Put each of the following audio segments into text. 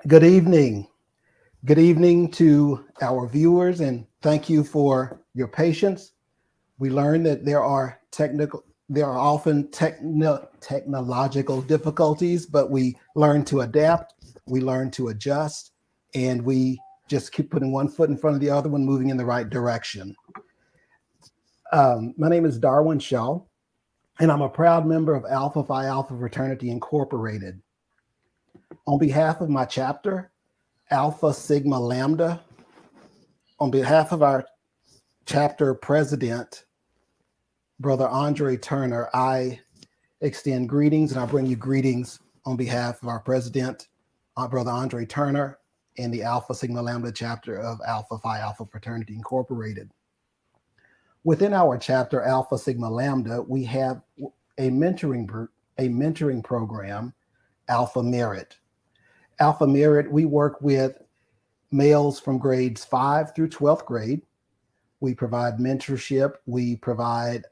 Good evening. Good evening to our viewers, and thank you for your patience. We learned that there are often technological difficulties, but we learn to adapt, we learn to adjust, and we just keep putting one foot in front of the other one, moving in the right direction. My name is Darwin Shaw, and I'm a proud member of Alpha Phi Alpha Fraternity Incorporated. On behalf of my chapter, Alpha Sigma Lambda, on behalf of our chapter president, Brother Andre Turner, I extend greetings, and I bring you greetings on behalf of our president, Brother Andre Turner, and the Alpha Sigma Lambda chapter of Alpha Phi Alpha Fraternity Incorporated. Within our chapter, Alpha Sigma Lambda, we have a mentoring program, Alpha Merit. Alpha Merit, we work with males from grades 5 through 12th grade. We provide mentorship. We provide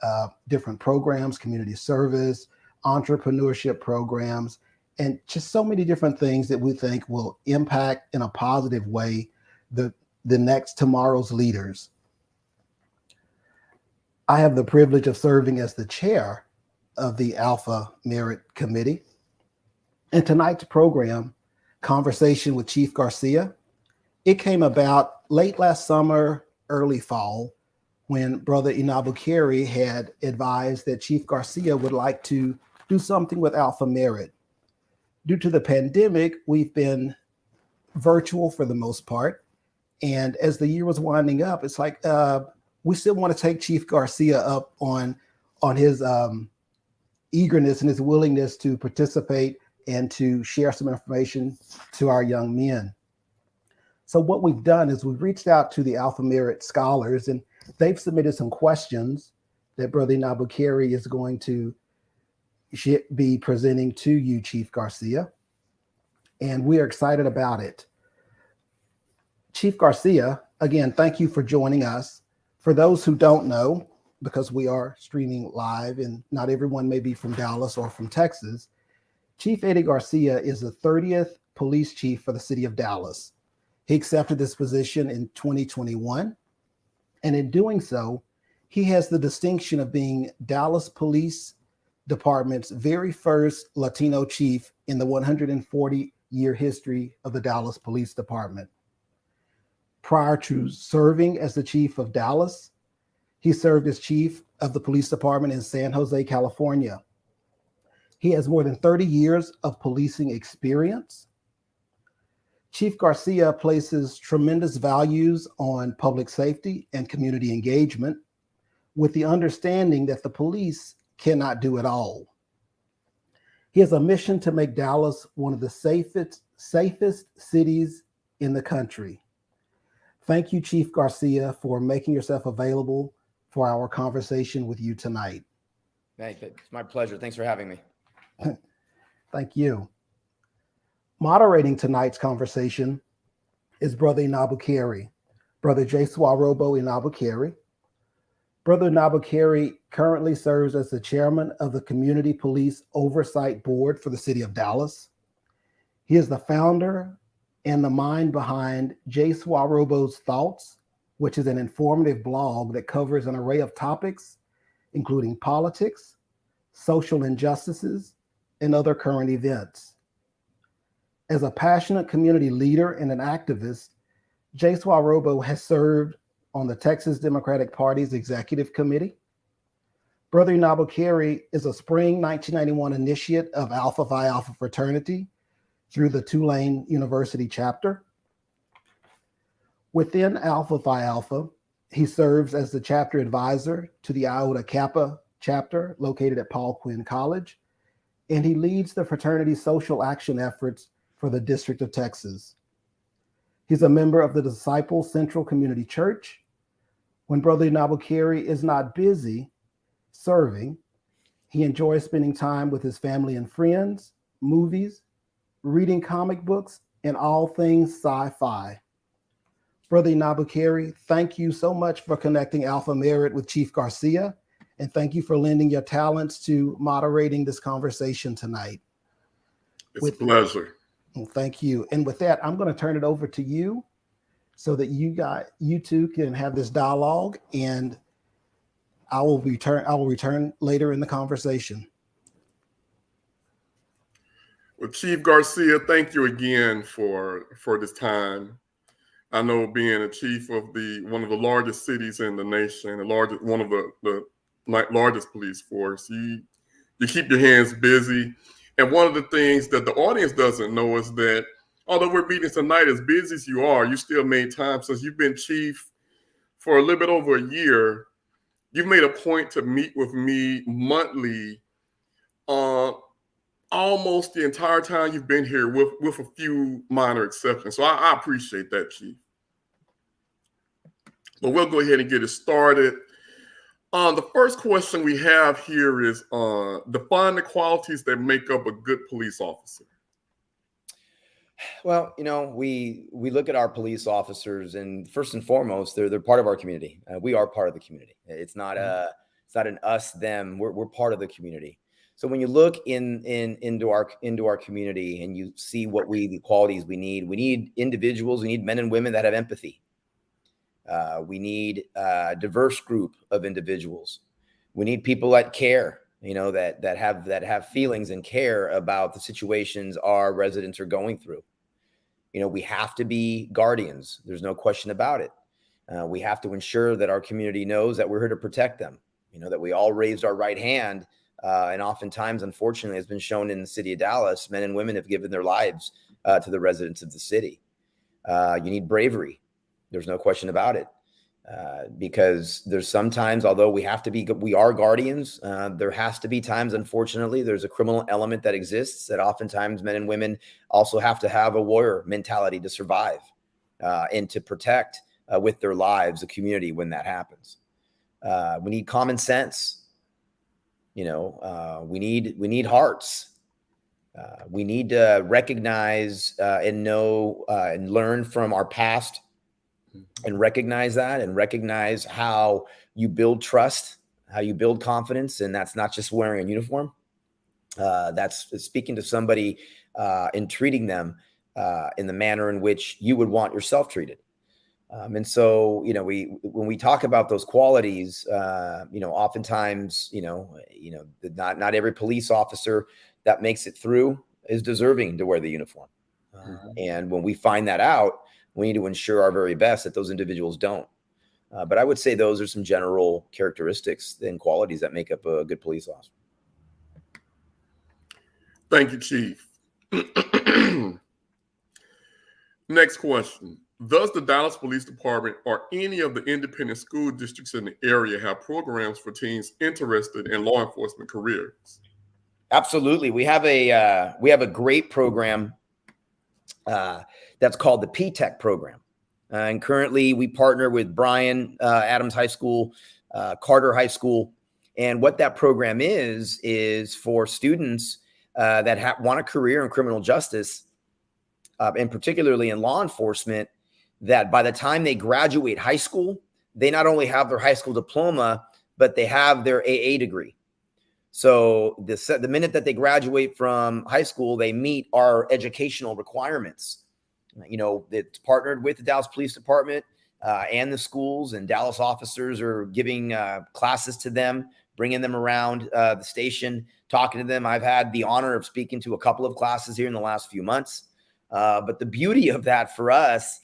different programs, community service, entrepreneurship programs, and just so many different things that we think will impact in a positive way the next tomorrow's leaders. I have the privilege of serving as the chair of the Alpha Merit Committee. And tonight's program, Conversation with Chief Garcia, it came about late last summer, early fall, when Brother Enobakhare had advised that Chief Garcia would like to do something with Alpha Merit. Due to the pandemic, we've been virtual for the most part. And as the year was winding up, it's like we still want to take Chief Garcia up on his eagerness and his willingness to participate and to share some information to our young men. So what we've done is we've reached out to the Alpha Merit scholars, and they've submitted some questions that Brother Enobakhare is going to be presenting to you, Chief Garcia, and we are excited about it. Chief Garcia, again, thank you for joining us. For those who don't know, because we are streaming live and not everyone may be from Dallas or from Texas, Chief Eddie Garcia is the 30th police chief for the city of Dallas. He accepted this position in 2021, and in doing so, he has the distinction of being Dallas Police Department's very first Latino chief in the 140-year history of the Dallas Police Department. Prior to serving as the chief of Dallas, he served as chief of the police department in San Jose, California. He has more than 30 years of policing experience. Chief Garcia places tremendous values on public safety and community engagement, with the understanding that the police cannot do it all. He has a mission to make Dallas one of the safest cities in the country. Thank you, Chief Garcia, for making yourself available for our conversation with you tonight. Hey, it's my pleasure. Thanks for having me. Thank you. Moderating tonight's conversation is Brother Enobakhare, Brother Jesuorobo Enobakhare. Brother Enobakhare currently serves as the chairman of the Community Police Oversight Board for the city of Dallas. He is the founder and the mind behind Jesuorobo's Thoughts, which is an informative blog that covers an array of topics, including politics, social injustices, and other current events. As a passionate community leader and an activist, Jesuorobo has served on the Texas Democratic Party's executive committee. Brother Enobakhare is a spring 1991 initiate of Alpha Phi Alpha Fraternity through the Tulane University chapter. Within Alpha Phi Alpha, he serves as the chapter advisor to the Iota Kappa chapter located at Paul Quinn College, and he leads the fraternity's social action efforts for the District of Texas. He's a member of the Disciple Central Community Church. When Brother Enobakhare is not busy serving, he enjoys spending time with his family and friends, movies, reading comic books, and all things sci-fi. Brother Enobakhare, thank you so much for connecting Alpha Merit with Chief Garcia, and thank you for lending your talents to moderating this conversation tonight. It's a pleasure. Well, thank you. And with that, I'm going to turn it over to you so that you two can have this dialogue, and I will return later in the conversation. Well, Chief Garcia, thank you again for this time. I know being a chief of one of the largest cities in the nation, one of the largest police force, you keep your hands busy. And one of the things that the audience doesn't know is that although we're meeting tonight, as busy as you are, you still made time. Since you've been chief for a little bit over a year, you've made a point to meet with me monthly, almost the entire time you've been here, with a few minor exceptions. So I appreciate that, Chief. But we'll go ahead and get it started. The first question we have here is define the qualities that make up a good police officer. Well, we look at our police officers, and first and foremost, they're part of our community. We are part of the community. It's not an us them. We're part of the community. So when you look into our community and you see the qualities we need individuals. We need men and women that have empathy. We need a diverse group of individuals. We need people that care, that have feelings and care about the situations our residents are going through. We have to be guardians. There's no question about it. We have to ensure that our community knows that we're here to protect them. That we all raised our right hand. And oftentimes, unfortunately, has been shown in the city of Dallas, men and women have given their lives to the residents of the city. You need bravery. There's no question about it. Because there's sometimes, although we are guardians, there has to be times, unfortunately, there's a criminal element that exists that oftentimes men and women also have to have a warrior mentality to survive and to protect with their lives the community when that happens. We need common sense. We need hearts. We need to recognize and know and learn from our past, and recognize that, and recognize how you build trust, how you build confidence. And that's not just wearing a uniform. That's speaking to somebody and treating them in the manner in which you would want yourself treated. And so, when we talk about those qualities, oftentimes, not every police officer that makes it through is deserving to wear the uniform. And when we find that out, we need to ensure our very best that those individuals don't. But I would say those are some general characteristics and qualities that make up a good police officer. Thank you, Chief. Next question. Does the Dallas Police Department or any of the independent school districts in the area have programs for teens interested in law enforcement careers? Absolutely. We have a great program that's called the P-Tech program. And currently we partner with Bryan Adams High School, Carter High School. And what that program is for students that want a career in criminal justice, and particularly in law enforcement, that by the time they graduate high school, they not only have their high school diploma, but they have their AA degree. So the minute that they graduate from high school, they meet our educational requirements. It's partnered with the Dallas Police Department and the schools, and Dallas officers are giving classes to them, bringing them around the station, talking to them. I've had the honor of speaking to a couple of classes here in the last few months. But the beauty of that for us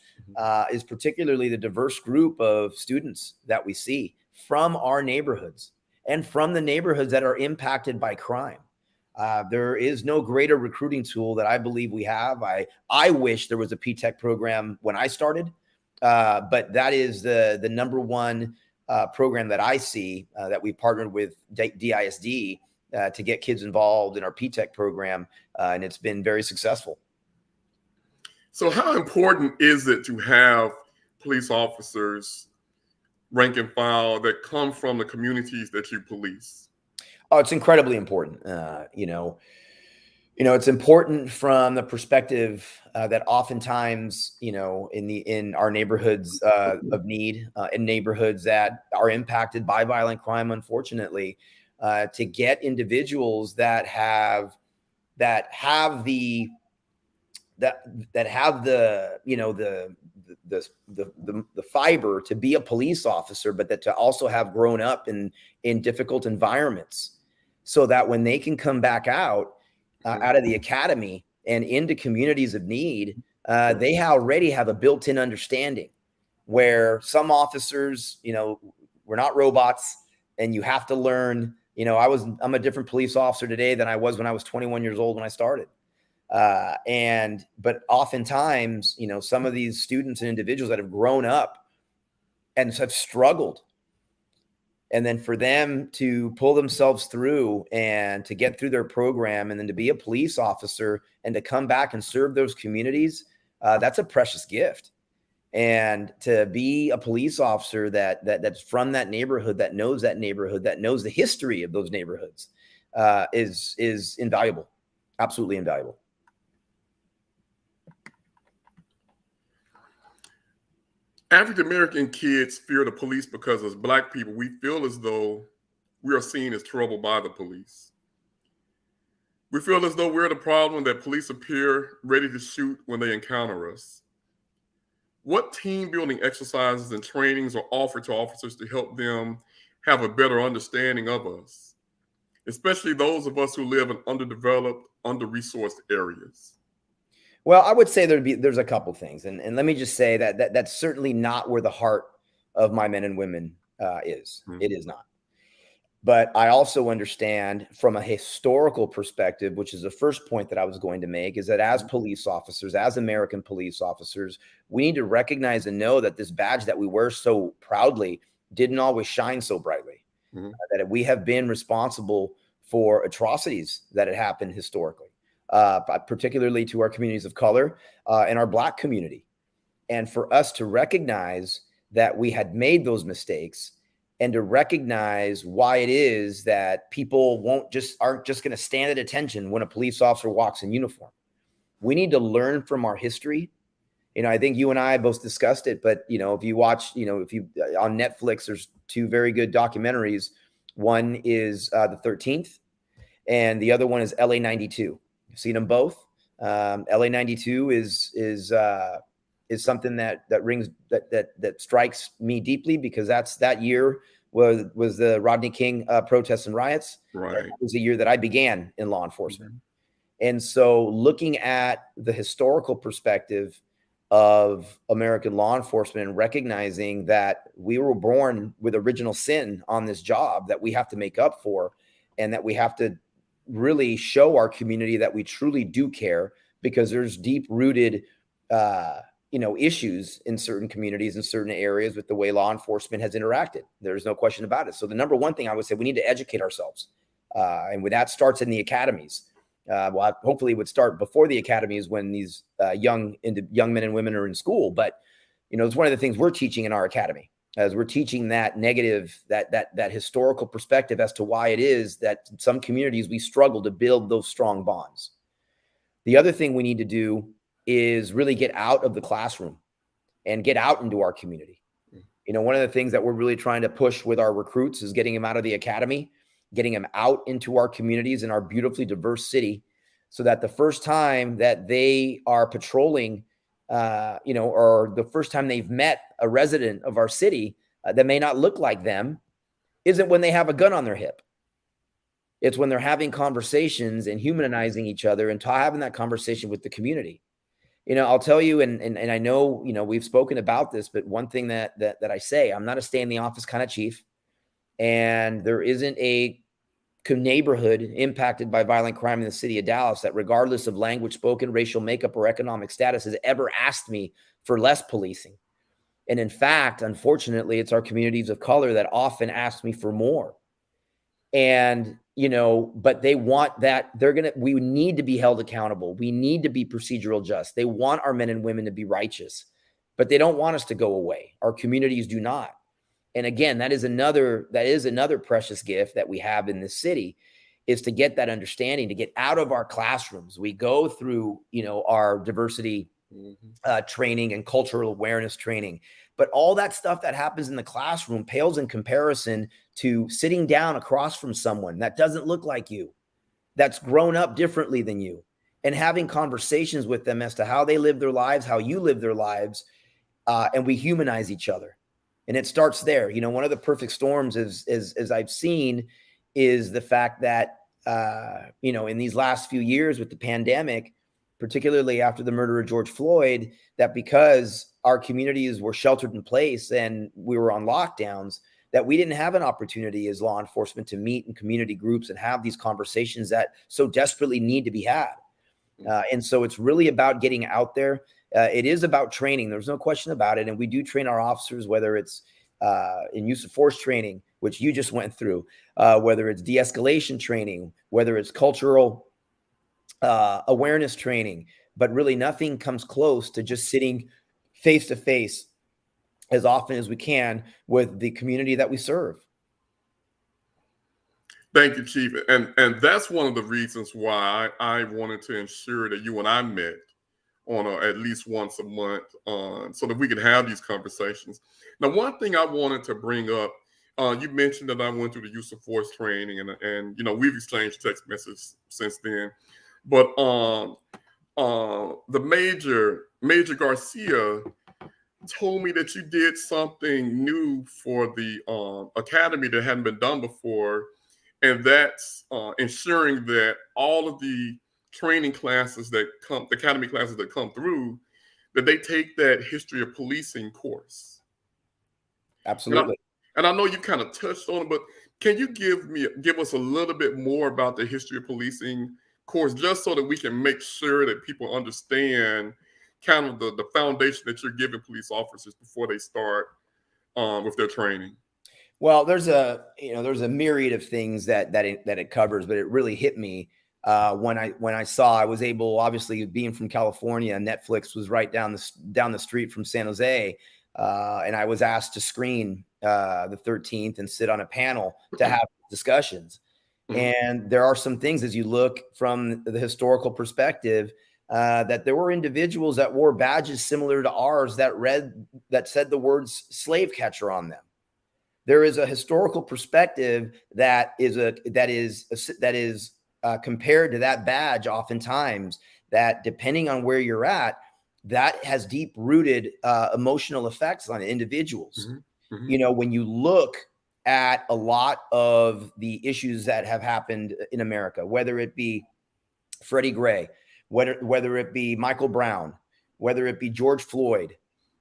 is particularly the diverse group of students that we see from our neighborhoods and from the neighborhoods that are impacted by crime. There is no greater recruiting tool that I believe we have. I wish there was a P-Tech program when I started, but that is the number one program that I see that we partnered with DISD to get kids involved in our P-Tech program, and it's been very successful. So how important is it to have police officers, rank and file, that come from the communities that you police? Oh, it's incredibly important. It's important from the perspective that oftentimes, in our neighborhoods of need, in neighborhoods that are impacted by violent crime, unfortunately, to get individuals that have the that have the, you know, the fiber to be a police officer, but that to also have grown up in difficult environments, so that when they can come back out of the academy and into communities of need, they already have a built-in understanding, where some officers, you know, we're not robots, and you have to learn. You know, I'm a different police officer today than I was when I was 21 years old when I started. But oftentimes, you know, some of these students and individuals that have grown up and have struggled, and then for them to pull themselves through and to get through their program and then to be a police officer and to come back and serve those communities, that's a precious gift. And to be a police officer that's from that neighborhood, that knows the history of those neighborhoods, is invaluable, absolutely invaluable. African-American kids fear the police because as Black people, we feel as though we are seen as trouble by the police. We feel as though we're the problem, that police appear ready to shoot when they encounter us. What team building exercises and trainings are offered to officers to help them have a better understanding of us, especially those of us who live in underdeveloped, under-resourced areas? Well, I would say there's a couple things. And let me just say that's certainly not where the heart of my men and women is. Mm-hmm. It is not. But I also understand from a historical perspective, which is the first point that I was going to make, is that as police officers, as American police officers, we need to recognize and know that this badge that we wear so proudly didn't always shine so brightly. Mm-hmm. That we have been responsible for atrocities that had happened historically, particularly to our communities of color and our Black community. And for us to recognize that we had made those mistakes, and to recognize why it is that people aren't just going to stand at attention when a police officer walks in uniform. We need to learn from our history. You know, I think you and I both discussed it, but you know, if you watch, you know, on Netflix, there's two very good documentaries. One is The 13th, and the other one is LA 92. You've seen them both. LA 92 is something that strikes me deeply, because that year was the Rodney King protests and riots. Right. It was a year that I began in law enforcement. Mm-hmm. And so looking at the historical perspective of American law enforcement and recognizing that we were born with original sin on this job that we have to make up for, and that we have to really show our community that we truly do care, because there's deep-rooted issues in certain communities, in certain areas, with the way law enforcement has interacted. There's no question about it. So the number one thing I would say, we need to educate ourselves. And with that starts in the academies. Well, hopefully it would start before the academies, when these young men and women are in school. But, you know, it's one of the things we're teaching in our academy, as we're teaching that negative, that historical perspective as to why it is that in some communities we struggle to build those strong bonds. The other thing we need to do is really get out of the classroom and get out into our community. You know, one of the things that we're really trying to push with our recruits is getting them out of the academy, getting them out into our communities in our beautifully diverse city, so that the first time that they are patrolling, or the first time they've met a resident of our city that may not look like them, isn't when they have a gun on their hip. It's when they're having conversations and humanizing each other and having that conversation with the community. You know, I'll tell you, and I know, you know, we've spoken about this, but one thing that I say, I'm not a stay in the office kind of chief, and there isn't a neighborhood impacted by violent crime in the city of Dallas that, regardless of language spoken, racial makeup, or economic status, has ever asked me for less policing. And in fact, unfortunately, it's our communities of color that often ask me for more. And, you know, but they want that. We need to be held accountable. We need to be procedural just. They want our men and women to be righteous, but they don't want us to go away. Our communities do not. And again, that is another precious gift that we have in this city, is to get that understanding, to get out of our classrooms. We go through, you know, our diversity training and cultural awareness training, but all that stuff that happens in the classroom pales in comparison to sitting down across from someone that doesn't look like you, that's grown up differently than you, and having conversations with them as to how they live their lives, how you live their lives, and we humanize each other. And it starts there. You know, one of the perfect storms is as I've seen is the fact that, you know, in these last few years with the pandemic, particularly after the murder of George Floyd, that because our communities were sheltered in place and we were on lockdowns, that we didn't have an opportunity as law enforcement to meet in community groups and have these conversations that so desperately need to be had. And so it's really about getting out there. It is about training. There's no question about it. And we do train our officers, whether it's in use of force training, which you just went through, whether it's de-escalation training, whether it's cultural awareness training, but really nothing comes close to just sitting face to face as often as we can with the community that we serve. Thank you, Chief. And that's one of the reasons why I wanted to ensure that you and I met on at least once a month so that we could have these conversations. Now, one thing I wanted to bring up, you mentioned that I went through the use of force training and you know, we've exchanged text messages since then. But the Major Garcia told me that you did something new for the academy that hadn't been done before. And that's ensuring that all of the training classes that come, the academy classes that come through, that they take that history of policing course. Absolutely. And I know you kind of touched on it, but can you give us a little bit more about the history of policing course, just so that we can make sure that people understand kind of the foundation that you're giving police officers before they start with their training? Well, there's a myriad of things that it covers, but it really hit me when I saw. I was able, obviously, being from California, Netflix was right down the street from San Jose, and I was asked to screen the 13th and sit on a panel to have discussions. And there are some things, as you look from the historical perspective, that there were individuals that wore badges similar to ours that said the words slave catcher on them. There is a historical perspective that is compared to that badge oftentimes, that depending on where you're at, that has deep rooted emotional effects on individuals. You know, when you look at a lot of the issues that have happened in America, whether it be Freddie Gray, whether it be Michael Brown, whether it be George Floyd,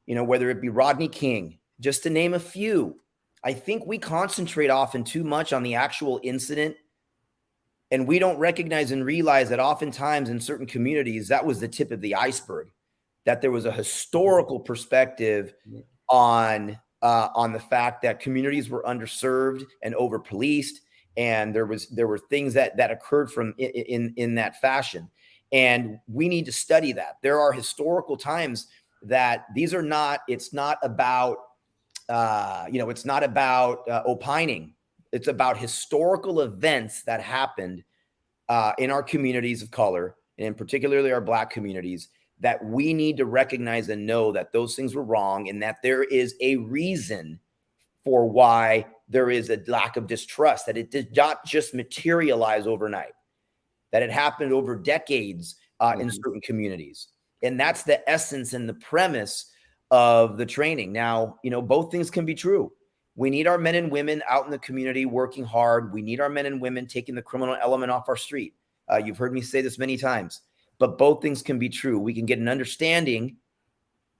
you know, whether it be Rodney King, just to name a few, I think we concentrate often too much on the actual incident, and we don't recognize and realize that oftentimes in certain communities, that was the tip of the iceberg, that there was a historical perspective on the fact that communities were underserved and over-policed, and there were things that occurred from in that fashion. And we need to study that. There are historical times that it's not about opining. It's about historical events that happened in our communities of color, and particularly our Black communities, that we need to recognize and know that those things were wrong, and that there is a reason for why there is a lack of distrust, that it did not just materialize overnight, that it happened over decades in certain communities. And that's the essence and the premise of the training. Now, you know, both things can be true. We need our men and women out in the community working hard. We need our men and women taking the criminal element off our street. You've heard me say this many times, but both things can be true. We can get an understanding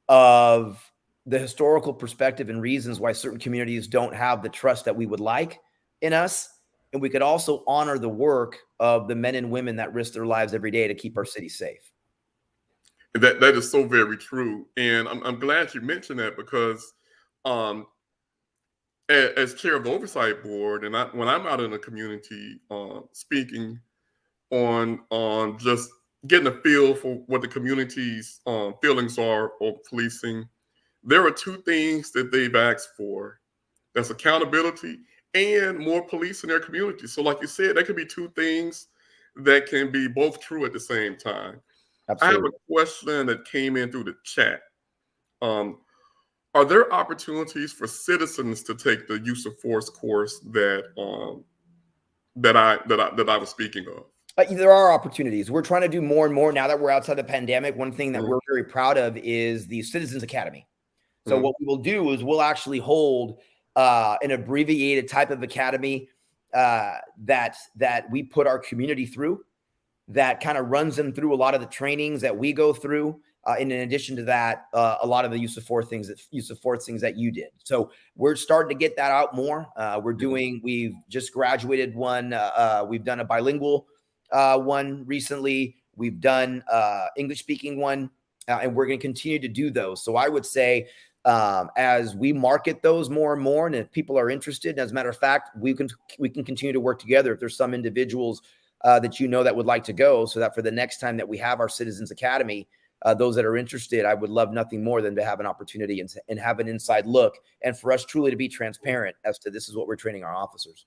of the historical perspective and reasons why certain communities don't have the trust that we would like in us. And we could also honor the work of the men and women that risk their lives every day to keep our city safe. That is so very true. And I'm glad you mentioned that, because as chair of the oversight board, and when I'm out in the community speaking on just getting a feel for what the community's feelings are of policing, there are two things that they've asked for. That's accountability and more police in their community. So like you said, that could be two things that can be both true at the same time. Absolutely. I have a question that came in through the chat. Are there opportunities for citizens to take the use of force course that I was speaking of? There are opportunities. We're trying to do more and more now that we're outside the pandemic. One thing that Mhm. we're very proud of is the Citizens Academy. So Mhm. what we will do is we'll actually hold an abbreviated type of academy that we put our community through, that kind of runs them through a lot of the trainings that we go through. And in addition to that, a lot of the use of force things that you did. So we're starting to get that out more. We've just graduated one. We've done a bilingual one recently. We've done English speaking one, and we're going to continue to do those. So I would say, as we market those more and more, and if people are interested, as a matter of fact, we can continue to work together. If there's some individuals that that would like to go, so that for the next time that we have our Citizens Academy, those that are interested, I would love nothing more than to have an opportunity and have an inside look, and for us truly to be transparent as to this is what we're training our officers.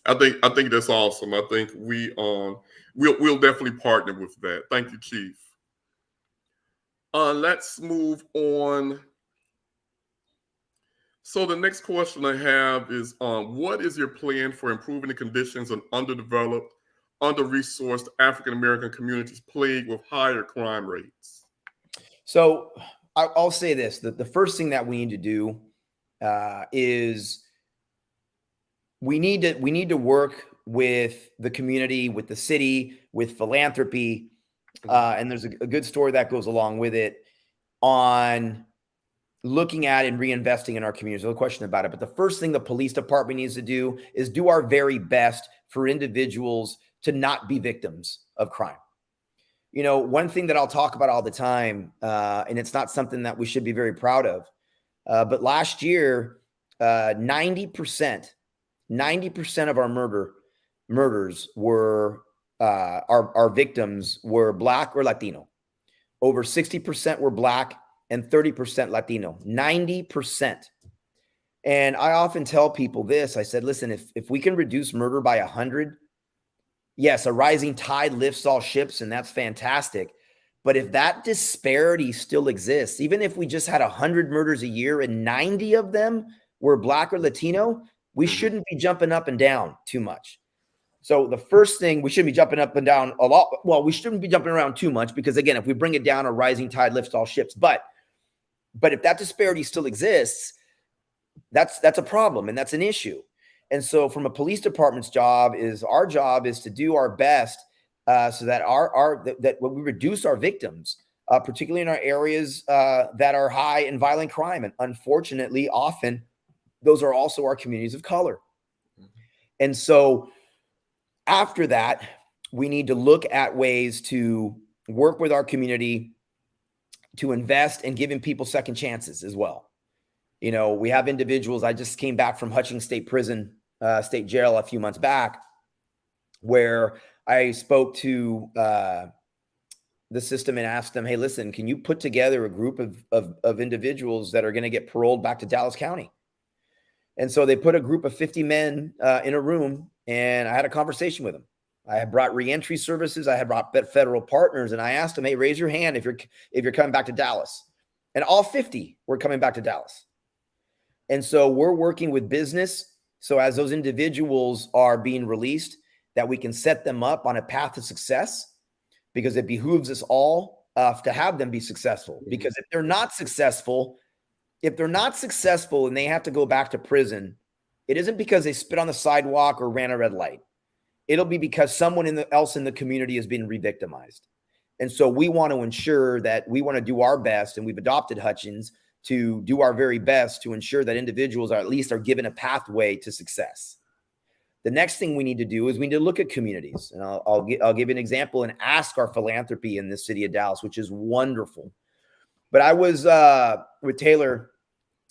I think that's awesome. I think we'll definitely partner with that. Thank you, Chief. Let's move on. So the next question I have is, what is your plan for improving the conditions in underdeveloped, under-resourced African-American communities plagued with higher crime rates? So I'll say this, that the first thing that we need to do is we need to work with the community, with the city, with philanthropy. And there's a good story that goes along with it on looking at and reinvesting in our community. There's no question about it. But the first thing the police department needs to do is do our very best for individuals to not be victims of crime. One thing that I'll talk about all the time, and it's not something that we should be very proud of, but last year, 90% of our murders were our victims were Black or Latino. Over 60% were Black and 30% Latino. 90%. And I often tell people this. I said, listen, if we can reduce murder by 100, yes, a rising tide lifts all ships, and that's fantastic. But if that disparity still exists, even if we just had 100 murders a year and 90 of them were Black or Latino, we shouldn't be jumping up and down too much. So the first thing, we shouldn't be jumping up and down a lot. Well, we shouldn't be jumping around too much because, again, if we bring it down, a rising tide lifts all ships. But if that disparity still exists, that's a problem, and that's an issue. And so from a police department's our job is to do our best so that that when we reduce our victims, particularly in our areas that are high in violent crime. And unfortunately, often those are also our communities of color. And so after that, we need to look at ways to work with our community to invest in giving people second chances as well. We have individuals. I just came back from Hutchings State Prison, State Jail a few months back, where I spoke to the system and asked them, hey, listen, can you put together a group of individuals that are going to get paroled back to Dallas County? And so they put a group of 50 men in a room, and I had a conversation with them. I had brought reentry services. I had brought federal partners, and I asked them, hey, raise your hand if you're coming back to Dallas. And all 50 were coming back to Dallas. And so we're working with business. So as those individuals are being released, that we can set them up on a path to success, because it behooves us all to have them be successful. Because if they're not successful and they have to go back to prison, it isn't because they spit on the sidewalk or ran a red light. It'll be because someone else in the community has been re-victimized. And so we want to ensure that we want to do our best, and we've adopted Hutchins to do our very best to ensure that individuals are given a pathway to success. The next thing we need to do is we need to look at communities. And I'll give you an example and ask our philanthropy in the city of Dallas, which is wonderful. But I was with Taylor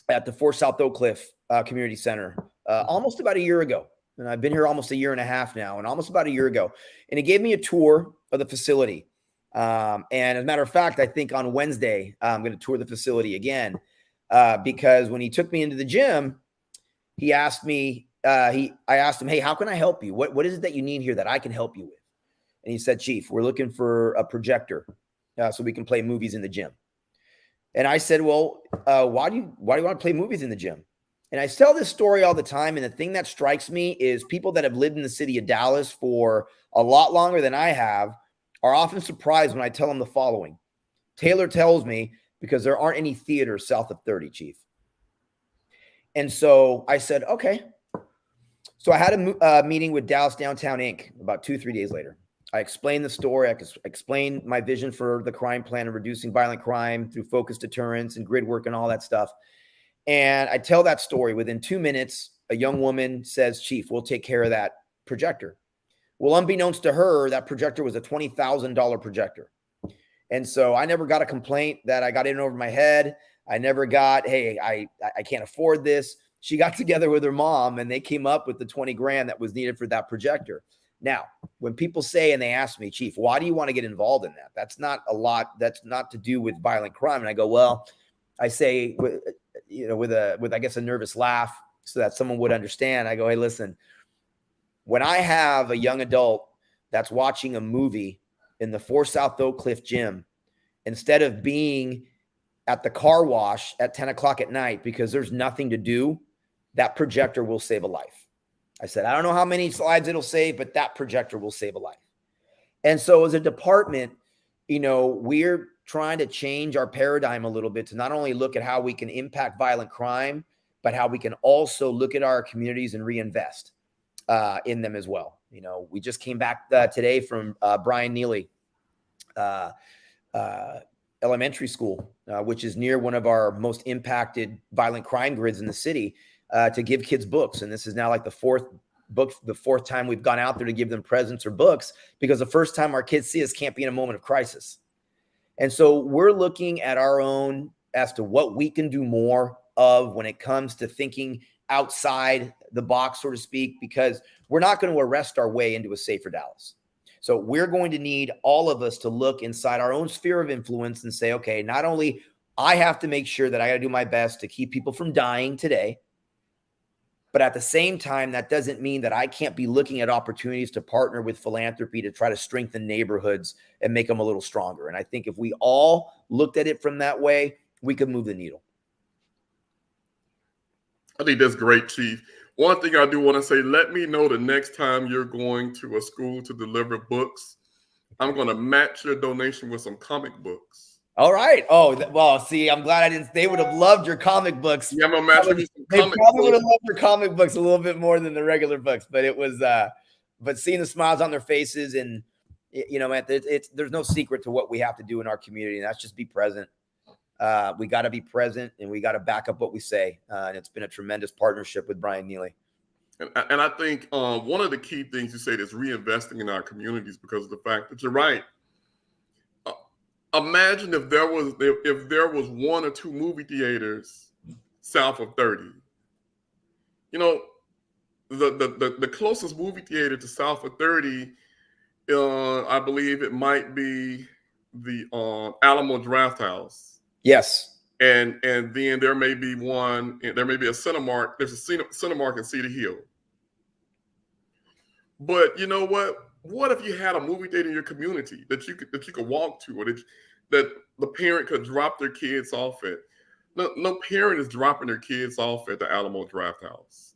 at the 4 South Oak Cliff Community Center almost about a year ago. And I've been here almost a year and a half now, and almost about a year ago. And he gave me a tour of the facility. And as a matter of fact, I think on Wednesday, I'm going to tour the facility again because when he took me into the gym, he asked me, I asked him, hey, how can I help you? What is it that you need here that I can help you with? And he said, Chief, we're looking for a projector so we can play movies in the gym. And I said, well, why do you want to play movies in the gym? And I tell this story all the time. And the thing that strikes me is people that have lived in the city of Dallas for a lot longer than I have are often surprised when I tell them the following. Taylor tells me, because there aren't any theaters south of 30, Chief. And so I said, okay. So I had a meeting with Dallas Downtown Inc. about 2-3 days later. I explained the story. I explained my vision for the crime plan and reducing violent crime through focused deterrence and grid work and all that stuff. And I tell that story. Within 2 minutes, a young woman says, Chief, we'll take care of that projector. Well, unbeknownst to her, that projector was a $20,000 projector. And so I never got a complaint that I got in over my head. I never got, hey, I can't afford this. She got together with her mom and they came up with the 20 grand that was needed for that projector. Now, when people say, and they ask me, Chief, why do you want to get involved in that? That's not a lot. That's not to do with violent crime. And I go, well, I say, with I guess a nervous laugh so that someone would understand. I go, hey, listen, when I have a young adult that's watching a movie in the 4 South Oak Cliff gym, instead of being at the car wash at 10 o'clock at night because there's nothing to do, that projector will save a life. I said, I don't know how many slides it'll save, but that projector will save a life. And so as a department, we're trying to change our paradigm a little bit to not only look at how we can impact violent crime, but how we can also look at our communities and reinvest in them as well. We just came back today from Brian Neely Elementary School, which is near one of our most impacted violent crime grids in the city, to give kids books. And this is now like the fourth time we've gone out there to give them presents or books, because the first time our kids see us can't be in a moment of crisis. And so we're looking at our own as to what we can do more of when it comes to thinking outside the box, so to speak, because we're not going to arrest our way into a safer Dallas. So we're going to need all of us to look inside our own sphere of influence and say, okay, not only I have to make sure that I got to do my best to keep people from dying today, but at the same time, that doesn't mean that I can't be looking at opportunities to partner with philanthropy to try to strengthen neighborhoods and make them a little stronger. And I think if we all looked at it from that way, we could move the needle. I think that's great, Chief. One thing I do want to say, let me know the next time you're going to a school to deliver books. I'm going to match your donation with some comic books. All right. Oh, well, see, I'm glad I didn't. They would have loved your comic books. Yeah, I'm going to match you with some comic books. They probably would have loved your comic books a little bit more than the regular books, but it was, but seeing the smiles on their faces and, man, there's no secret to what we have to do in our community, and that's just be present. We got to be present, and we got to back up what we say. And it's been a tremendous partnership with Brian Neely. And I think one of the key things you said is reinvesting in our communities, because of the fact that you're right. Imagine if there was 1 or 2 movie theaters south of 30. The closest movie theater to south of 30, I believe it might be the Alamo Draft House. Yes. And then there may be one. There may be a Cinemark. There's a Cinemark in Cedar Hill. But you know what? What if you had a movie theater in your community that you could walk to, or that the parent could drop their kids off at? No parent is dropping their kids off at the Alamo Draft House,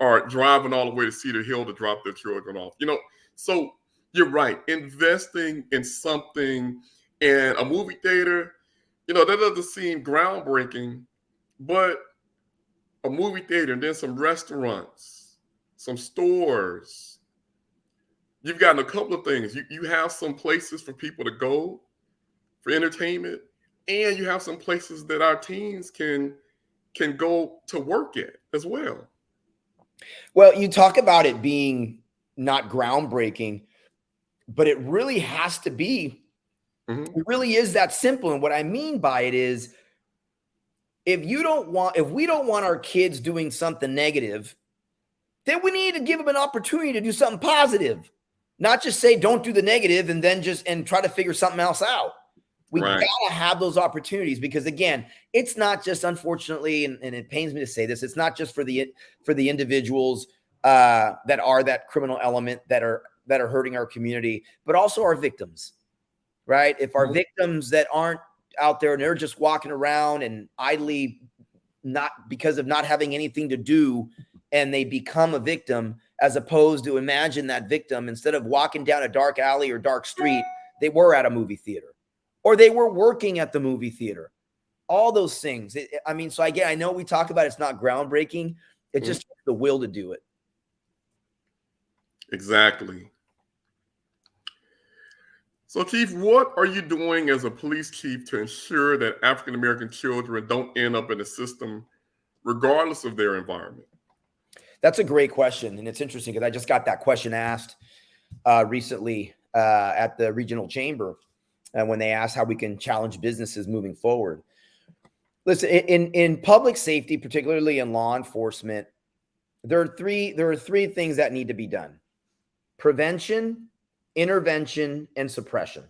or driving all the way to Cedar Hill to drop their children off. So you're right. Investing in something, and a movie theater, that doesn't seem groundbreaking, but a movie theater and then some restaurants, some stores. You've gotten a couple of things. You have some places for people to go for entertainment, and you have some places that our teens can go to work at as well. Well, you talk about it being not groundbreaking, but it really has to be. Mm-hmm. It really is that simple. And what I mean by it is, if we don't want our kids doing something negative, then we need to give them an opportunity to do something positive. Not just say, don't do the negative and then and try to figure something else out. We got to have those opportunities, because again, it's not just, unfortunately, and it pains me to say this, it's not just for the individuals that are that criminal element that are hurting our community, but also our victims, right? If our victims that aren't out there and they're just walking around and idly because of not having anything to do, and they become a victim, as opposed to imagine that victim, instead of walking down a dark alley or dark street, they were at a movie theater or they were working at the movie theater. All those things. So I know we talk about it's not groundbreaking. It just takes the will to do it. Exactly. So, Chief, what are you doing as a police chief to ensure that African-American children don't end up in the system regardless of their environment? That's a great question. And it's interesting because I just got that question asked recently at the regional chamber when they asked how we can challenge businesses moving forward. Listen, in public safety, particularly in law enforcement, there are three things that need to be done: prevention, intervention, and suppression.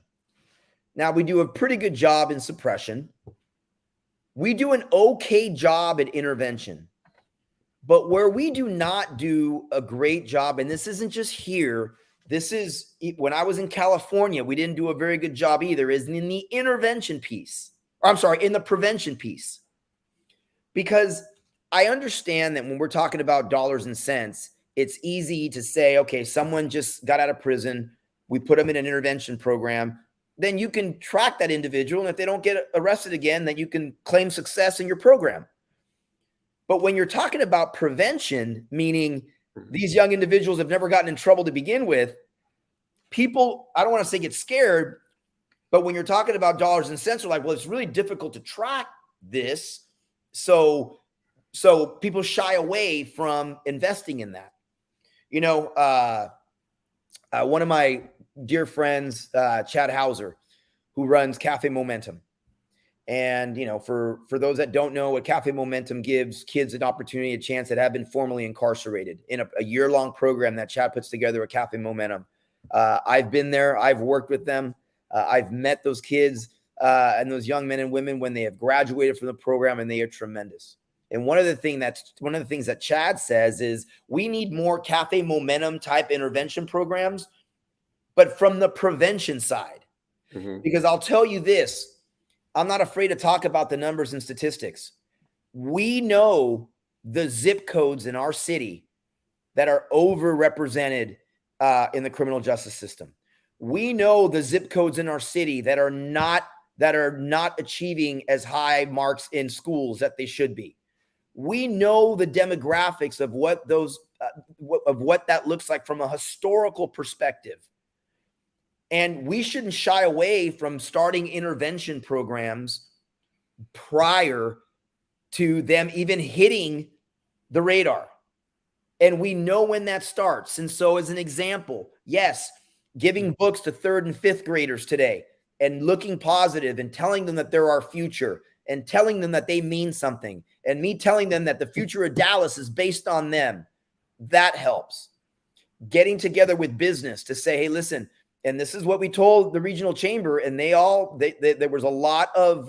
Now, we do a pretty good job in suppression. We do an okay job at intervention. But where we do not do a great job, and this isn't just here, this is when I was in California, we didn't do a very good job either, is in the intervention piece. Or I'm sorry, in the prevention piece. Because I understand that when we're talking about dollars and cents, it's easy to say, okay, someone just got out of prison, we put them in an intervention program, then you can track that individual, and if they don't get arrested again, then you can claim success in your program. But when you're talking about prevention, meaning these young individuals have never gotten in trouble to begin with, people, I don't want to say get scared, but when you're talking about dollars and cents, they're like, well, it's really difficult to track this. So people shy away from investing in that. You know, one of my dear friends, Chad Hauser, who runs Cafe Momentum. And, you know, for those that don't know, what Cafe Momentum gives kids an opportunity, a chance that have been formerly incarcerated in a year-long program that Chad puts together at Cafe Momentum. I've been there. I've worked with them. I've met those kids and those young men and women when they have graduated from the program, and they are tremendous. And one of the things that Chad says is we need more Cafe Momentum type intervention programs, but from the prevention side. Mm-hmm. Because I'll tell you this, I'm not afraid to talk about the numbers and statistics. We know the zip codes in our city that are overrepresented in the criminal justice system. We know the zip codes in our city that are not achieving as high marks in schools that they should be. We know the demographics of what that looks like from a historical perspective. And we shouldn't shy away from starting intervention programs prior to them even hitting the radar. And we know when that starts. And so as an example, yes, giving books to 3rd and 5th graders today and looking positive and telling them that they're our future and telling them that they mean something, and me telling them that the future of Dallas is based on them, that helps. Getting together with business to say, hey, listen, and this is what we told the regional chamber, and there was a lot of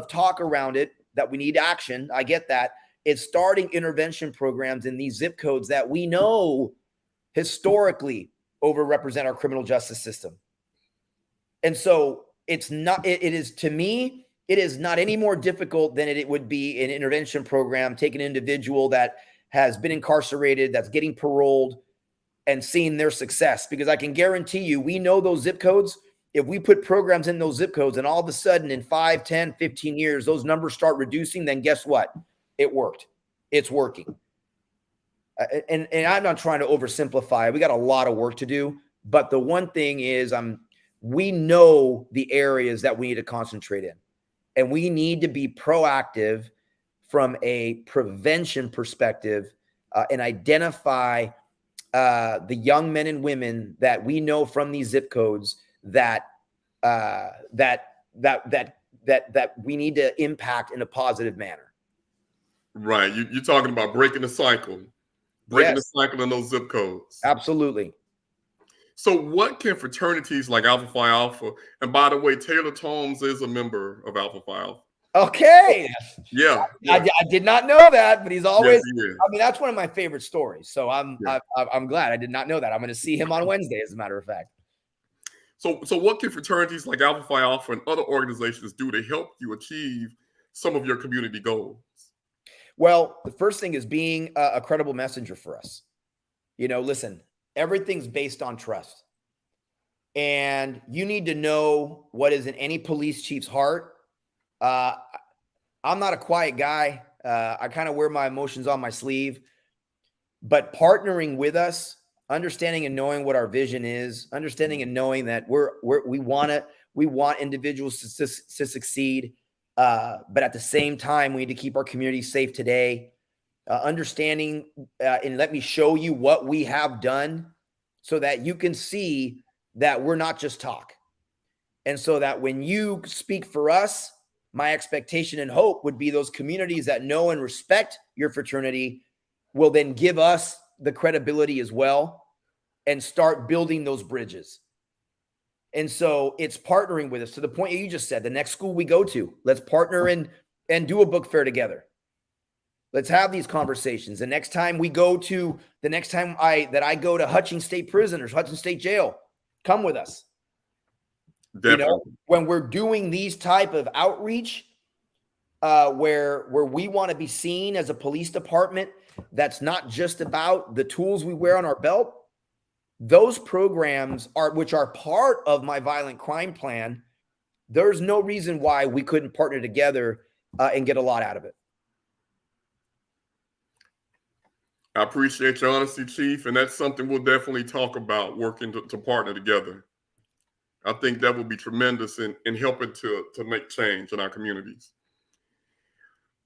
talk around it that we need action. I get that. It's starting intervention programs in these zip codes that we know historically overrepresent our criminal justice system. And so it is not any more difficult than it would be an intervention program, take an individual that has been incarcerated, that's getting paroled, and seeing their success. Because I can guarantee you, we know those zip codes. If we put programs in those zip codes and all of a sudden in 5, 10, 15 years, those numbers start reducing, then guess what? It worked. It's working. And I'm not trying to oversimplify it. We got a lot of work to do. But the one thing is we know the areas that we need to concentrate in. And we need to be proactive from a prevention perspective and identify the young men and women that we know from these zip codes that we need to impact in a positive manner. Right. You're talking about breaking the cycle, the cycle in those zip codes. Absolutely. So what can fraternities like Alpha Phi Alpha, and by the way, Taylor Tomes is a member of Alpha Phi Alpha. Okay. Yeah. I did not know that, but he's always, yes, he is. I mean, that's one of my favorite stories. So I'm glad I did not know that. I'm going to see him on Wednesday, as a matter of fact. So what can fraternities like Alpha Phi Alpha and other organizations do to help you achieve some of your community goals? Well, the first thing is being a credible messenger for us. Listen, everything's based on trust. And you need to know what is in any police chief's heart. I'm not a quiet guy. I kind of wear my emotions on my sleeve. But partnering with us, understanding and knowing what our vision is, understanding and knowing that we want individuals to succeed. But at the same time, we need to keep our community safe today. Understanding and let me show you what we have done so that you can see that we're not just talk. And so that when you speak for us, my expectation and hope would be those communities that know and respect your fraternity will then give us the credibility as well and start building those bridges. And so it's partnering with us to the point you just said. The next school we go to, let's partner and do a book fair together. Let's have these conversations. The next time I go to Hutchins State Prison or Hutchins State Jail, come with us. Definitely. When we're doing these type of outreach, where we want to be seen as a police department that's not just about the tools we wear on our belt, those programs which are part of my violent crime plan. There's no reason why we couldn't partner together and get a lot out of it. I appreciate your honesty, Chief, and that's something we'll definitely talk about, working to partner together. I think that will be tremendous in helping to make change in our communities.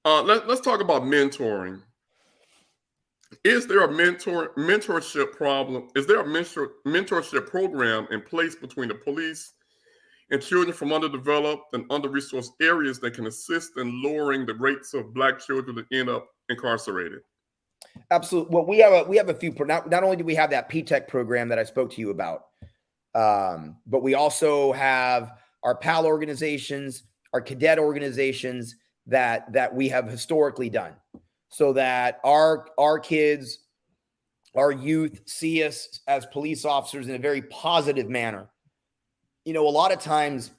Let's talk about mentoring. Is there a mentorship problem? Is there a mentorship program in place between the police and children from underdeveloped and under-resourced areas that can assist in lowering the rates of Black children that end up incarcerated? Absolutely. Well, we have a few. Not only do we have that PTech program that I spoke to you about, but we also have our PAL organizations, our cadet organizations that we have historically done, so that our kids, our youth see us as police officers in a very positive manner. A lot of times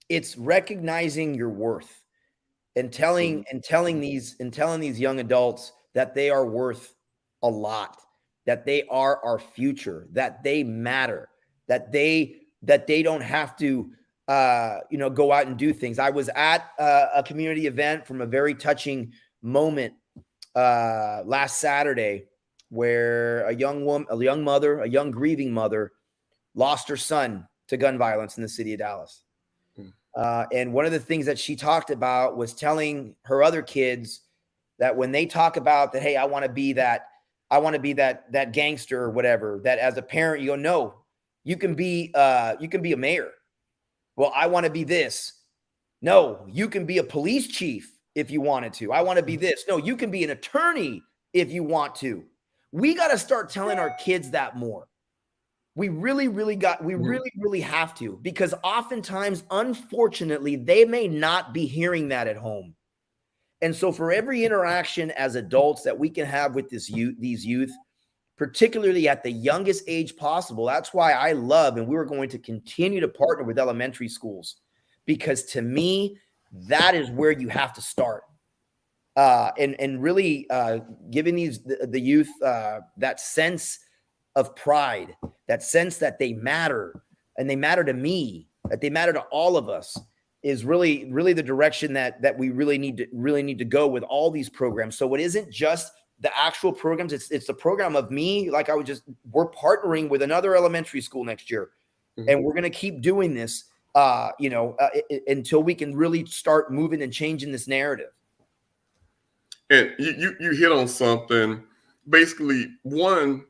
it's recognizing your worth and telling these young adults that they are worth a lot, that they are our future, that they matter, that they don't have to go out and do things. I was at a community event from a very touching moment last Saturday, where a young grieving mother lost her son to gun violence in the city of Dallas. And one of the things that she talked about was telling her other kids that when they talk about that, hey, I want to be that gangster or whatever, that as a parent, you go, no, you can be a mayor. Well, I want to be this. No, you can be a police chief if you wanted to. I want to be this. No, you can be an attorney if you want to. We got to start telling our kids that more. We really have to, because oftentimes, unfortunately, they may not be hearing that at home. And so for every interaction as adults that we can have with these youth, particularly at the youngest age possible, that's why I love, and we're going to continue to partner with elementary schools, because to me, that is where you have to start. And really giving the youth that sense of pride, that sense that they matter, and they matter to me, that they matter to all of us, is really the direction that we really need to go with all these programs. So it isn't just the actual programs; it's the program of me. Like we're partnering with another elementary school next year, and we're going to keep doing this, until we can really start moving and changing this narrative. And you hit on something. Basically, one,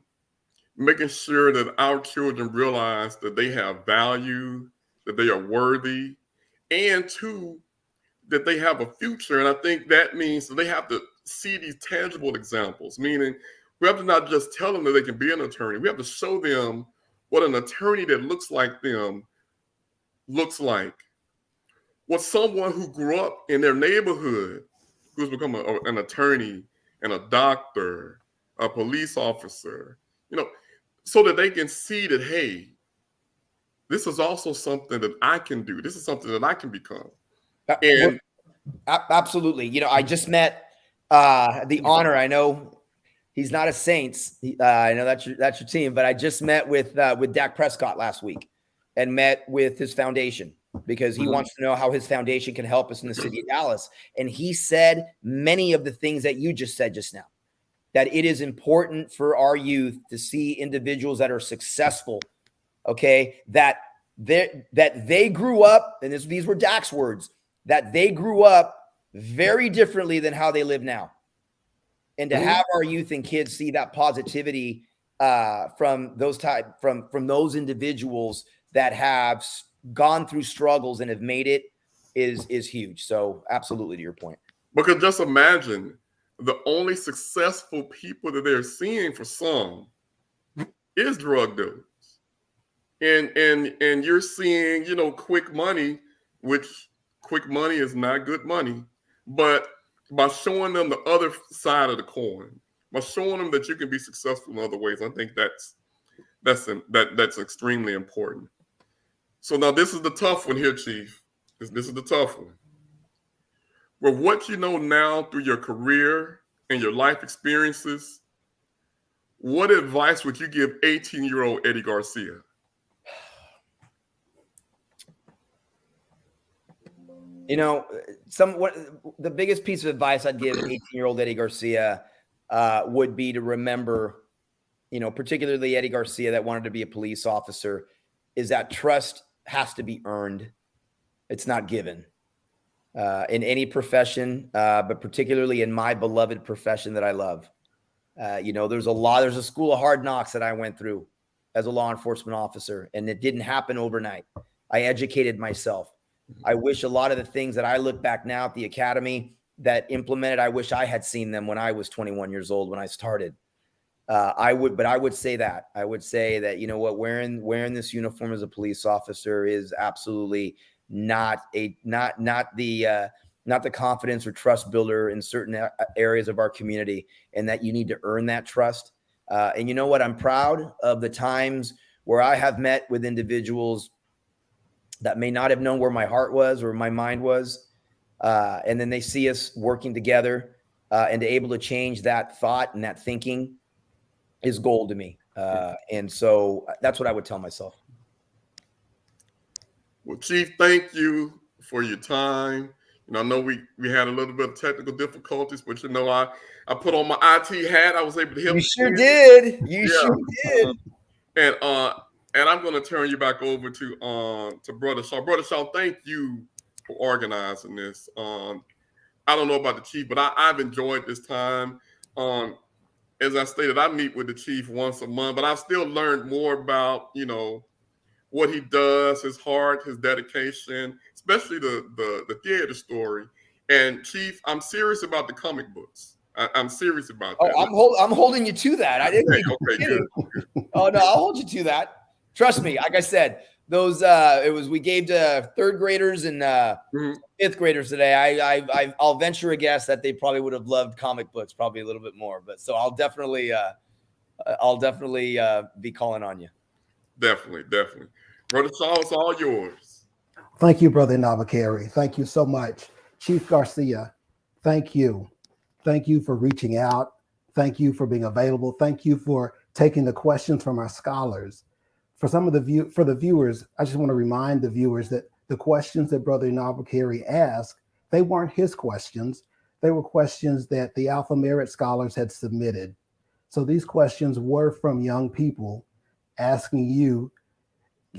making sure that our children realize that they have value, that they are worthy, and two, that they have a future. And I think that means that they have to see these tangible examples, meaning we have to not just tell them that they can be an attorney. We have to show them what an attorney that looks like them looks like. What someone who grew up in their neighborhood, who's become an attorney and a doctor, a police officer, so that they can see that, hey, this is also something that I can do. This is something that I can become. And Absolutely. You know, I just met the honor. I know he's not a Saints. I know that's your team, but I just met with Dak Prescott last week and met with his foundation because he wants to know how his foundation can help us in the city of Dallas. And he said many of the things that you just said just now, that it is important for our youth to see individuals that are successful, okay, that they grew up, and these were Dak's words, that they grew up very differently than how they live now. And to have our youth and kids see that positivity from those individuals that have gone through struggles and have made it is huge. So absolutely, to your point. Because just imagine the only successful people that they're seeing for some is drug dealers. And you're seeing, you know, quick money, which quick money is not good money, but by showing them the other side of the coin, by showing them that you can be successful in other ways, I think that's extremely important. So now this is the tough one here, Chief. This is the tough one. With what you know now through your career and your life experiences, what advice would you give 18-year-old Eddie Garcia? You know, the biggest piece of advice I'd give 18-year-old Eddie Garcia would be to remember, you know, particularly Eddie Garcia that wanted to be a police officer, is that trust has to be earned. It's not given in any profession, but particularly in my beloved profession that I love. You know, there's a school of hard knocks that I went through as a law enforcement officer, and it didn't happen overnight. I educated myself. I wish a lot of the things that I look back now at the academy that implemented, I wish I had seen them when I was 21 years old when I started. I would say that, you know what, wearing this uniform as a police officer is absolutely not the confidence or trust builder in certain areas of our community, and that you need to earn that trust. And you know what, I'm proud of the times where I have met with individuals that may not have known where my heart was or my mind was. And then they see us working together and to able to change that thought and that thinking is gold to me. And so that's what I would tell myself. Well, Chief, thank you for your time. You know, I know we had a little bit of technical difficulties, but, you know, I put on my IT hat. I was able to help. You sure did. You sure did. And I'm going to turn you back over to Brother Shaw. Brother Shaw, thank you for organizing this. I don't know about the Chief, but I've enjoyed this time. As I stated, I meet with the Chief once a month, but I've still learned more about, you know, what he does, his heart, his dedication, especially the theater story. And Chief, I'm serious about the comic books. I'm serious about that. I'm holding you to that. I didn't. Okay, good. Oh no, I'll hold you to that. Trust me. Like I said, those we gave to third graders and fifth graders today. I'll venture a guess that they probably would have loved comic books probably a little bit more. But so I'll definitely be calling on you. Definitely. Brother Shaw, it's all yours. Thank you, Brother Enobakhare. Thank you so much. Chief Garcia, thank you. Thank you for reaching out. Thank you for being available. Thank you for taking the questions from our scholars. For the viewers, I just want to remind the viewers that the questions that Brother Enobakhare asked, they weren't his questions. They were questions that the Alpha Merit scholars had submitted. So these questions were from young people asking you,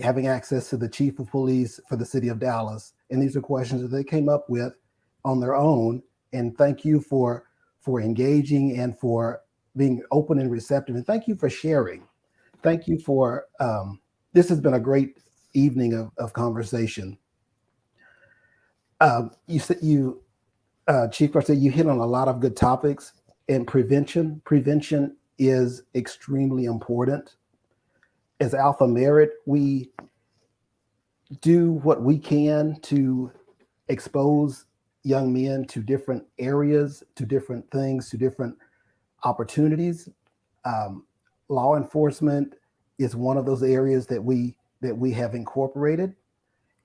having access to the chief of police for the city of Dallas. And these are questions that they came up with on their own. And thank you for engaging and for being open and receptive. And thank you for sharing. Thank you for, this has been a great evening of conversation. Chief Garcia, you hit on a lot of good topics, and prevention is extremely important. As Alpha Merit, we do what we can to expose young men to different areas, to different things, to different opportunities. Law enforcement is one of those areas that we have incorporated.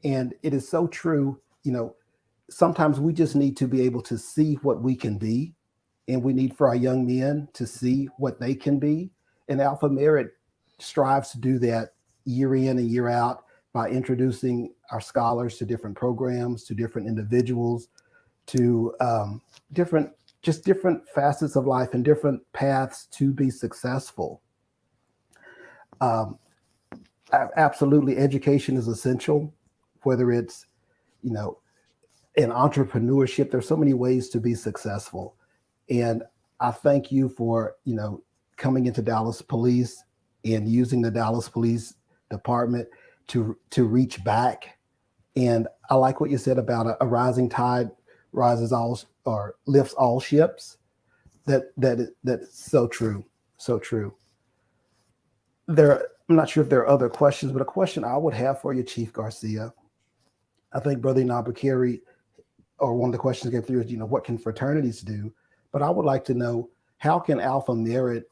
And it is so true, you know, sometimes we just need to be able to see what we can be, and we need for our young men to see what they can be. And Alpha Merit strives to do that year in and year out by introducing our scholars to different programs, to different individuals, to different facets of life and different paths to be successful. Absolutely, education is essential, whether it's, in entrepreneurship. There's so many ways to be successful. And I thank you for, coming into Dallas Police and using the Dallas Police Department to reach back. And I like what you said about a rising tide rises all or lifts all ships. That's so true. So true. I'm not sure if there are other questions, but a question I would have for you, Chief Garcia. I think Brother Enobakhare, or one of the questions I gave through is, what can fraternities do? But I would like to know, how can Alpha Merit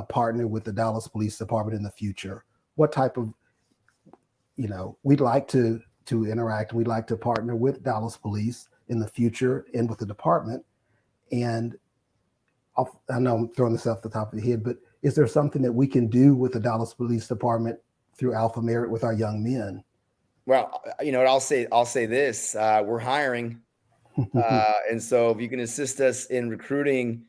partner with the Dallas Police Department in the future? What type of, we'd like to interact. We'd like to partner with Dallas Police in the future and with the department. And I know I'm throwing this off the top of the head, but is there something that we can do with the Dallas Police Department through Alpha Merit with our young men? Well, I'll say this: we're hiring, and so if you can assist us in recruiting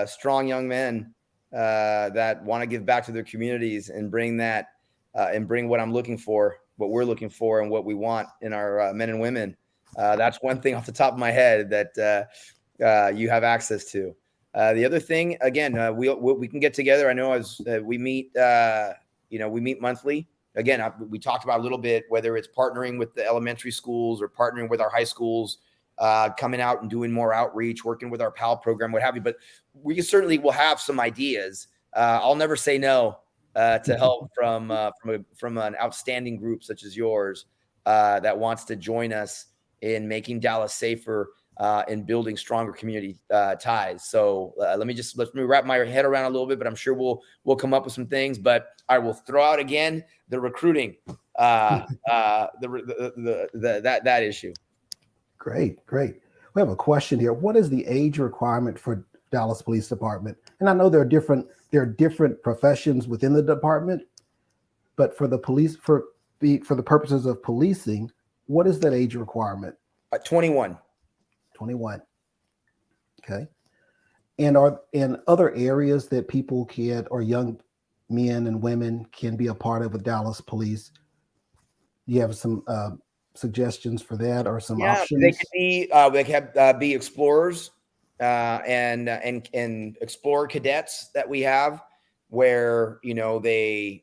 strong young men that want to give back to their communities and bring that and bring what we're looking for, and what we want in our men and women. That's one thing off the top of my head that you have access to. The other thing, again, we can get together. I know as we meet, we meet monthly. Again, we talked about a little bit, whether it's partnering with the elementary schools or partnering with our high schools, coming out and doing more outreach, working with our PAL program, what have you. But we certainly will have some ideas. I'll never say no to help from an outstanding group such as yours that wants to join us in making Dallas safer and building stronger community ties. So let me wrap my head around a little bit, but I'm sure we'll come up with some things. But I will throw out again the recruiting, that issue. Great. We have a question here. What is the age requirement for Dallas Police Department? And I know there are different professions within the department, but for the police, for the purposes of policing, what is that age requirement? 21. 21. Okay. And are in other areas that people can, or young men and women can be a part of with Dallas Police? Do you have some suggestions for that, or some options? They can be explorers and explorer cadets that we have, where they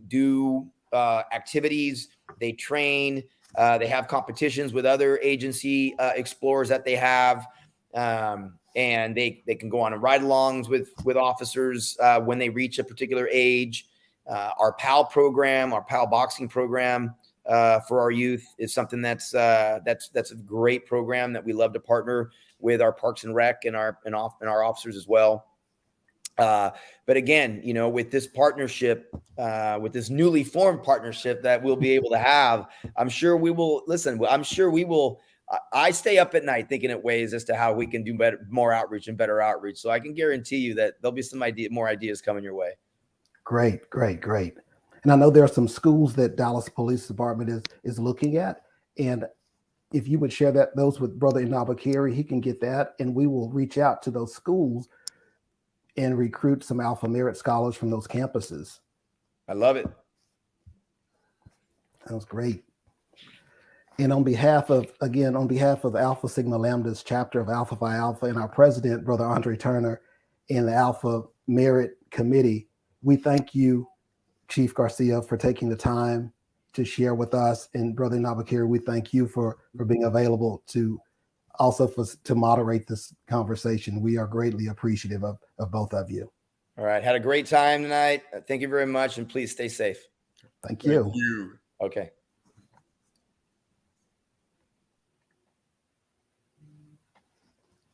do activities, they train. They have competitions with other agency explorers that they have, and they can go on and ride-alongs with officers when they reach a particular age. Our PAL program, our PAL boxing program for our youth is something that's a great program that we love to partner with our Parks and Rec and our officers as well. But again, with this partnership, with this newly formed partnership that we'll be able to have, I'm sure we will listen. I'm sure we will. I stay up at night thinking of ways as to how we can do more outreach and better outreach. So I can guarantee you that there'll be some more ideas coming your way. Great. And I know there are some schools that Dallas Police Department is looking at. And if you would share those with Brother Enobakhare, he can get that, and we will reach out to those schools and recruit some Alpha Merit scholars from those campuses. I love it. That was great. And on behalf of Alpha Sigma Lambda's chapter of Alpha Phi Alpha and our president, Brother Andre Turner, and the Alpha Merit Committee, we thank you, Chief Garcia, for taking the time to share with us. And Brother Enobakhare, we thank you for being available to moderate this conversation. We are greatly appreciative of both of you. All right. Had a great time tonight. Thank you very much. And please stay safe. Thank you. Thank you. Okay.